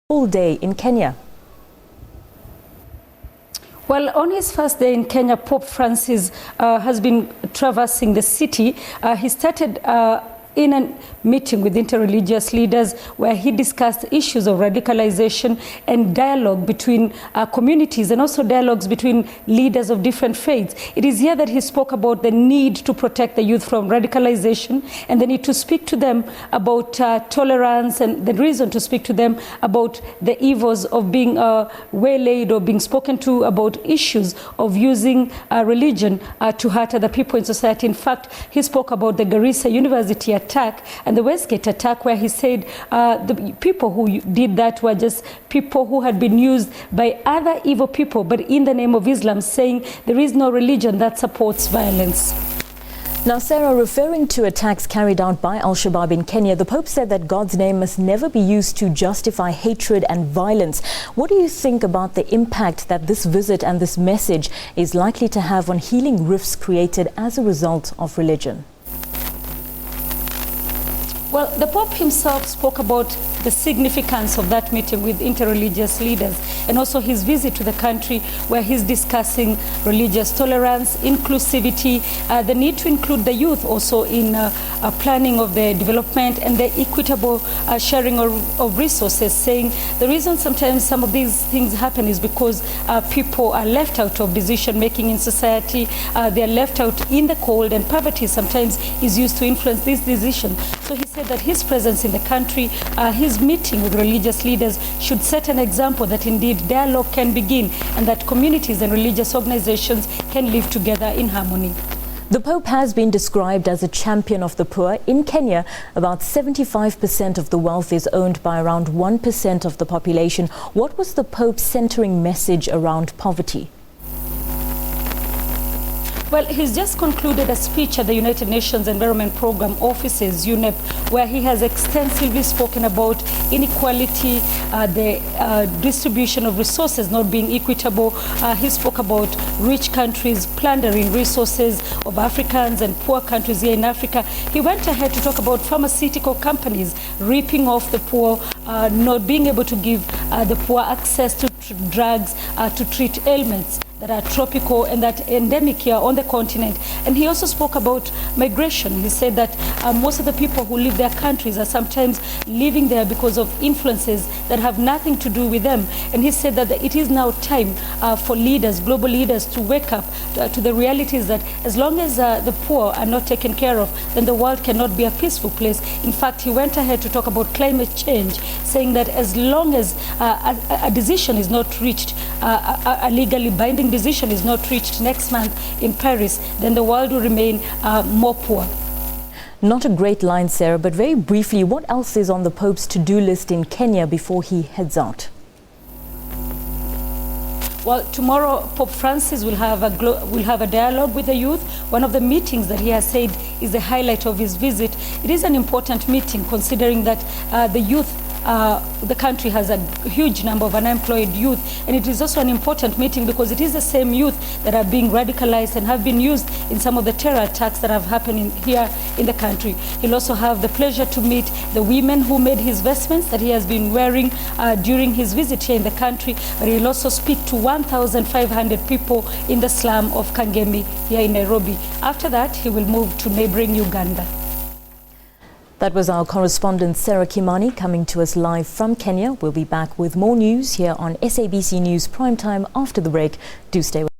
All day in Kenya. Well, on his first day in Kenya, Pope Francis has been traversing the city. He started in a meeting with interreligious leaders where he discussed issues of radicalization and dialogue between communities and also dialogues between leaders of different faiths. It is here that he spoke about the need to protect the youth from radicalization and the need to speak to them about tolerance and the reason to speak to them about the evils of being waylaid or being spoken to about issues of using religion to hurt other people in society. In fact, he spoke about the Garissa University attack and the Westgate attack, where he said the people who did that were just people who had been used by other evil people, but in the name of Islam, saying there is no religion that supports violence. Now, Sarah, referring to attacks carried out by Al-Shabaab in Kenya, the Pope said that God's name must never be used to justify hatred and violence. What do you think about the impact that this visit and this message is likely to have on healing rifts created as a result of religion? Well, the Pope himself spoke about the significance of that meeting with interreligious leaders and also his visit to the country where he's discussing religious tolerance, inclusivity, the need to include the youth also in planning of the development and the equitable sharing of resources, saying the reason sometimes some of these things happen is because people are left out of decision making in society, they are left out in the cold, and poverty sometimes is used to influence this decision. So he said that his presence in the country, his meeting with religious leaders should set an example that indeed dialogue can begin and that communities and religious organizations can live together in harmony. The Pope has been described as a champion of the poor. In Kenya, about 75% of the wealth is owned by around 1% of the population. What was the Pope's centering message around poverty? Well, he's just concluded a speech at the United Nations Environment Programme offices, UNEP, where he has extensively spoken about inequality, the distribution of resources not being equitable. He spoke about rich countries plundering resources of Africans and poor countries here in Africa. He went ahead to talk about pharmaceutical companies ripping off the poor, not being able to give the poor access to drugs to treat ailments that are tropical and that endemic here on the continent. And he also spoke about migration. He said that most of the people who leave their countries are sometimes living there because of influences that have nothing to do with them. And he said that it is now time for leaders, global leaders, to wake up to the realities that as long as the poor are not taken care of, then the world cannot be a peaceful place. In fact, he went ahead to talk about climate change, saying that as long as a decision is not reached, a legally binding decision is not reached next month in Paris, then the world will remain more poor. Not a great line, Sarah, but very briefly, what else is on the Pope's to-do list in Kenya before he heads out? Well, tomorrow Pope Francis will have a dialogue with the youth. One of the meetings that he has said is the highlight of his visit. It is an important meeting considering that the youth, the country has a huge number of unemployed youth, and it is also an important meeting because it is the same youth that are being radicalized and have been used in some of the terror attacks that have happened here in the country. He'll also have the pleasure to meet the women who made his vestments that he has been wearing during his visit here in the country, but he'll also speak to 1,500 people in the slum of Kangemi here in Nairobi. After that, he will move to neighboring Uganda. That was our correspondent Sarah Kimani coming to us live from Kenya. We'll be back with more news here on SABC News Primetime after the break. Do stay with us.